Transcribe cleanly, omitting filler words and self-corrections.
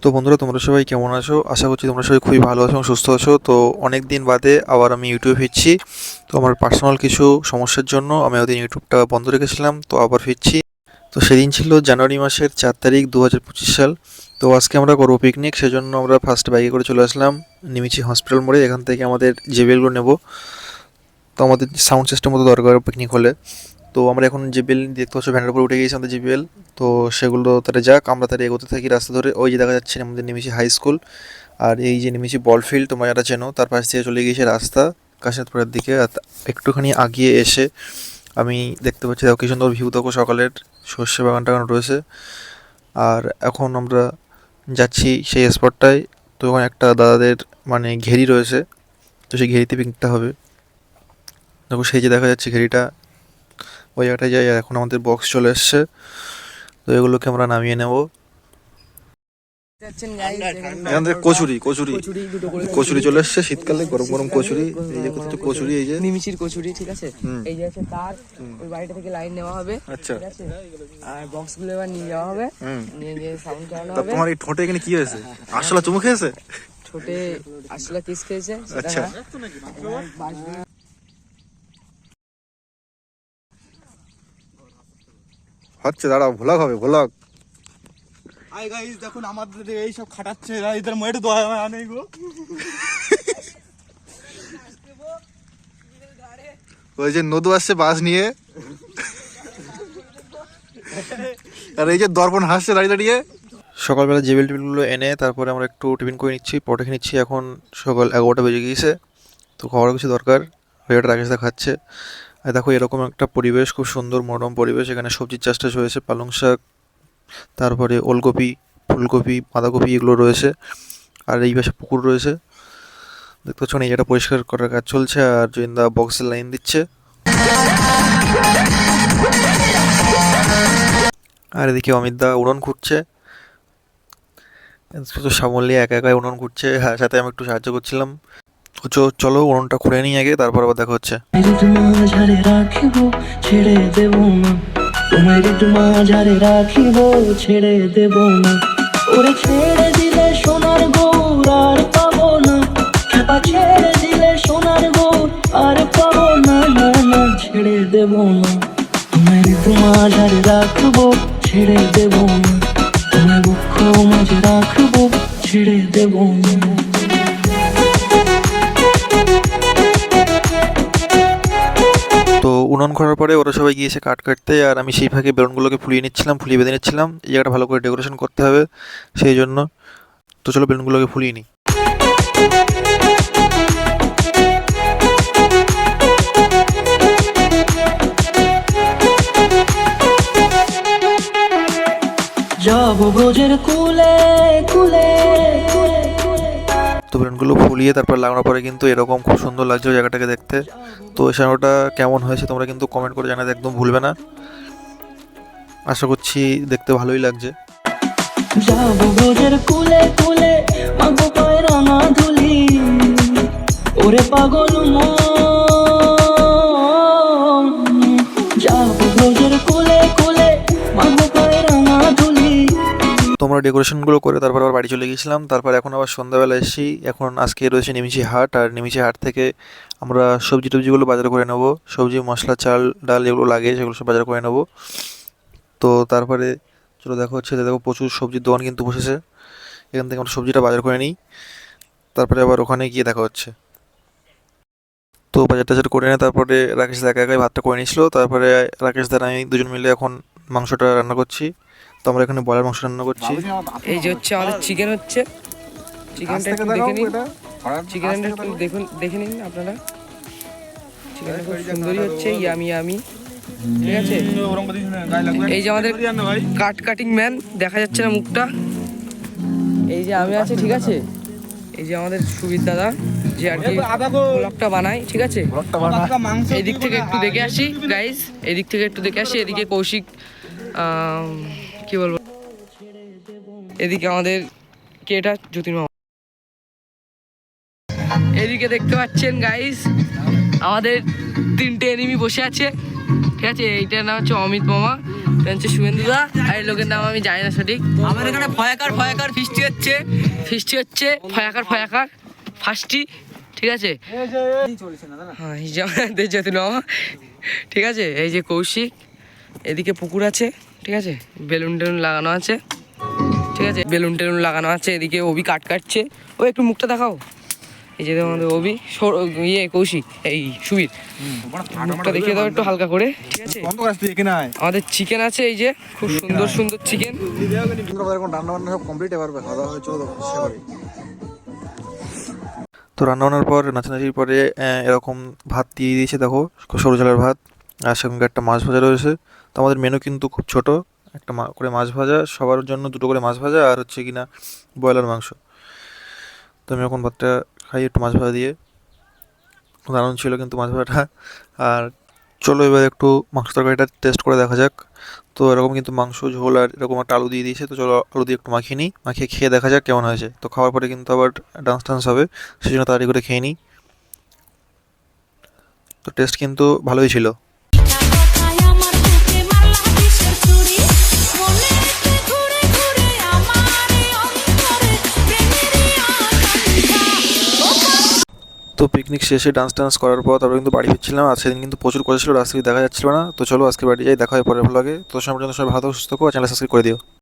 তো বন্ধুরা, তোমরা সবাই কেমন আছো? আশা করছি তোমরা সবাই খুবই ভালো আছো এবং সুস্থ আছো। তো অনেক দিন বাদে আবার আমি ইউটিউবে ফিরছি। তো আমার পার্সোনাল কিছু সমস্যার জন্য আমি ওদিন ইউটিউবটা বন্ধ রেখেছিলাম, তো আবার ফিরছি। তো সেদিন ছিল জানুয়ারি মাসের 4 তারিখ 2025 সাল। তো আজকে আমরা করবো পিকনিক, সেজন্য আমরা ফার্স্ট বাইকে করে চলে আসলাম নিমিচি হসপিটাল মোড়ে। এখান থেকে আমাদের জেবিএলগুলো নেব। তো আমাদের সাউন্ড সিস্টেম মতো দরকার পিকনিক হলে। তো আমরা এখন জেবিএল দেখতে পাচ্ছ, ভ্যানের উপর উঠে গেছি আমাদের জেবিএল। তো সেগুলো তারা যাক, আমরা তারা এগোতে থাকি রাস্তা ধরে। ওই যে দেখা যাচ্ছে আমাদের নিমিষি হাই স্কুল, আর এই যে নিমিষি বল ফিল্ড, তোমরা যারা চেনো, তার পাশ দিয়ে চলে গিয়েছে রাস্তা কাশীনাথপুরের দিকে। আর একটুখানি আগিয়ে এসে আমি দেখতে পাচ্ছি, দেখো কি সুন্দর ভিউ, দেখো সকালের সর্ষে বাগান টাগান রয়েছে। আর এখন আমরা যাচ্ছি সেই স্পটটায়। তো ওখানে একটা দাদাদের মানে ঘেরি রয়েছে, তো সেই ঘেরিতে পিকনিকটা হবে। দেখো সেই যে দেখা যাচ্ছে ঘেরিটা, ওই জায়গাটায় যাই। আর এখন আমাদের বক্স চলে এসছে, তো এগুলোকে আমরা নামিয়ে নেব। এখান থেকে কচুরি কচুরি কচুরি চলে এসছে, শীতকালে গরম গরম কচুরি। এই যে কোথাও কচুরি, এই যে নিমিচির কচুরি, ঠিক আছে। এই যে আছে তার, ওই বাড়িটা থেকে লাইন নেওয়া হবে, আচ্ছা। ঠিক আছে। আর বক্স গুলো এবার নিয়ে যাওয়া হবে, নিয়ে গিয়ে সাউন্ড চালানো তা হবে। তোমার এই ঠোঁটে এখানে কি হয়েছে? আসলে চুমু খেয়েছে? ছোটে আসলে কিস খেয়েছে সেটা আচ্ছা। না। হচ্ছে, দাঁড়াও, ভ্লগ হবে, ভ্লগ। হাই গাইস, দেখুন আমাদের এই সব খাটাচ্ছে এরা, এদের মেয়েটা দোয়া আনে গো। ওই যে নদু আসছে বাস নিয়ে, আর এই যে দর্পণ হাসছে দাঁড়িয়ে দাঁড়িয়ে। সকালবেলা জেবেল টেবিলগুলো এনে তারপরে আমরা একটু টিফিন করে নিচ্ছি, পরে খেয়ে নিচ্ছি। এখন সকাল 11টা বেজে গিয়েছে, তো খাওয়ার কিছু দরকার। ওইটা রাকেশদা খাচ্ছে। আর দেখো এরকম একটা পরিবেশ, খুব সুন্দর মনোরম পরিবেশ। এখানে সবজির চাষ টাস হয়েছে, পালং শাক, তারপরে ওলকপি, ফুলকপি, বাঁধাকপি, এগুলো রয়েছে। আর এই পাশে পুকুর রয়েছে, দেখতে পাচ্ছ। এই জায়গাটা পরিষ্কার করার কাজ চলছে, আর জয়িন্দা বক্সের লাইন দিচ্ছে। আর এদিকে অমিত দা উড়ন খুঁড়ছে, শুধু সামল নিয়ে একা একাই উড়ন খুঁড়ছে। হ্যাঁ, সাথে আমি একটু সাহায্য করছিলাম। তো চলো উড়নটা খুঁড়ে নিই আগে, তারপর আবার দেখা হচ্ছে। মাঝারে রাখিব, ছেড়ে দেব না তোমার, মাঝারে রাখিব, ছেড়ে দেব না। ওরে ছেড়ে দিলে সোনার গৌর আর পাবো না, খেপা ছেড়ে দিলে সোনার গৌর আর পাবো না, না না ছেড়ে দেব না তোমার, মাঝারে রাখবো, ছেড়ে দেব না তোমার, বক্ষ মাঝে রাখবো, ছেড়ে দেব না। তো উনুন খোঁড়ার পরে ওরা সবাই গিয়েছে কাঠ কাটতে, আর আমি সেই ফাঁকে বেলুনগুলোকে ফুলিয়ে নিচ্ছিলাম, ফুলিয়ে বেঁধে নিচ্ছিলাম। এই জায়গাটা ভালো করে ডেকোরেশন করতে হবে সেই জন্য। তো চলো বেলুনগুলোকে ফুলিয়ে নিই। যাব ব্রজের কুলে কুলে, তো বেলুনগুলো ফুলিয়ে তারপর লাগানোর পরে কিন্তু এরকম খুব সুন্দর লাগছে ওই জায়গাটাকে দেখতে। তো এই সামনেটা কেমন হয়েছে তোমরা কিন্তু কমেন্ট করে জানাতে একদম ভুলবে না। আশা করছি দেখতে ভালোই লাগছে। যাব ব্রজের কুলে কুলে, মাগো পায় রাঙা ধুলি, ওরে পাগল মন। যাব ব্রজের কুলে কুলে, মাগো পায় রাঙা ধুলি। তোমরা ডেকোরেশনগুলো করে তারপর আবার বাড়ি চলে গিয়েছিলাম। তারপর এখন আবার সন্ধ্যাবেলা এসেছি। এখন আজকে রয়েছে নিমিষি হাট, আর নিমিষি হাট থেকে আমরা সবজি টবজিগুলো বাজার করে নেবো। সবজি, মশলা, চাল ডাল যেগুলো লাগে সেগুলো সব বাজার করে নেবো। তো তারপরে চলো দেখা হচ্ছে। দেখো প্রচুর সবজির দোকান কিন্তু বসেছে, এখান থেকে আমরা সবজিটা বাজার করে নিই, তারপরে আবার ওখানে গিয়ে দেখা হচ্ছে। তো বাজার টাজার করে নিয়ে তারপরে রাকেশ দা একা একাই ভাতটা করে নিয়েছিল। তারপরে রাকেশ দা আর আমি দুজন মিলে এখন মাংসটা রান্না করছি। তো আমরা এখানে ব্রয়লার মাংস রান্না করছি। এই যে হচ্ছে আমাদের চিকেন হচ্ছে, চিকেনটা একটু দেখে নিন, চিকেনটা একটু দেখুন, দেখে নিন আপনারা। চিকেনটা খুব সুন্দরই হচ্ছে, ইয়ামি ইয়ামি, ঠিক আছে। এই যে আমাদের কাটিং ম্যান, দেখা যাচ্ছে না মুখটা, এই যে আমি আছি, ঠিক আছে। এই যে আমাদের সুবিদ দাদা, যে আর কি ব্লগটা বানায়, ঠিক আছে। এই দিক থেকে একটু দেখে আসি গাইস, এই দিক থেকে একটু দেখে আসি। এদিকে কৌশিক, কি বলবো, এদিকে আমাদের কেটা যতীন মামা। এদিকে দেখতে পাচ্ছেন গাইস, আমাদের 3টে এনিমি বসে আছে, ঠিক আছে। এইটার নাম হচ্ছে অমিত মামা, এটা হচ্ছে শুভেন্দুদা, আর এই লোকের নাম আমি জানি না সঠিক। আমার এখানে ফয়াকার ফিস্টি হচ্ছে। ফয়াকার ফার্স্টি, ঠিক আছে। চলছে না দাদা। হ্যাঁ যেতে না, ঠিক আছে। এই যে কৌশিক, এদিকে পুকুর আছে, ঠিক আছে, বেলুন টেলুন লাগানো আছে, ঠিক আছে, বেলুন টেলুন লাগানো আছে। এদিকে অভি কাটছে, ও একটু মুখটা দেখাও। এই যে আমাদের অভি, কৌশিক, এই সুবীর, মুখটা দেখিয়ে দাও একটু হালকা করে, ঠিক আছে। আমাদের চিকেন আছে, এই যে খুব সুন্দর সুন্দর চিকেন। রান্না বান্না সব কমপ্লিট, এবার খাওয়া দাওয়া হয়েছিল তো সেবারে। তো রান্নাবান্নার পর নাচানাচির পরে এরকম ভাত দিয়ে দিয়েছে, দেখো সরু চালের ভাত, আর সঙ্গে একটা মাছ ভাজা রয়েছে। তো আমাদের মেনু কিন্তু খুব ছোট, একটা করে মাছ ভাজা, সবার জন্য 2টো করে মাছ ভাজা, আর হচ্ছে কিনা ব্রয়লার মাংস। তো আমি এখন ভাতটা খাই একটু মাছ ভাজা দিয়ে, দারুণ ছিল কিন্তু মাছ ভাজাটা। আর চলো এবার একটু মাংস তরকারিটা টেস্ট করে দেখা যাক। তো এরকম কিন্তু মাংস ঝোল আর এরকম একটা আলু দিয়ে দিয়েছে, তো চলো আলু দিয়ে একটু মাখিয়ে নিই, মাখিয়ে খেয়ে দেখা যাক কেমন হয়েছে। তো খাওয়ার পরে কিন্তু আবার ডান্স হবে, সেই জন্য তাড়াতাড়ি করে খেয়ে নিই। তো টেস্ট কিন্তু ভালোই ছিল। তো পিকনিক শেষে ডান্স করার পর তারপরে কিন্তু বাড়ি ফিরছিলাম। আর সেদিন কিন্তু প্রচুর কথা ছিল, রাস্তা দেখা যাচ্ছিল না। তো চলো আজকে বাড়ি যাই, দেখা হয় পরের ভ্লগে। তো সব পর্যন্ত সবাই ভালো থাকো, সুস্থ থাকো, আর চ্যানেল সাবস্ক্রাইব করে দিও।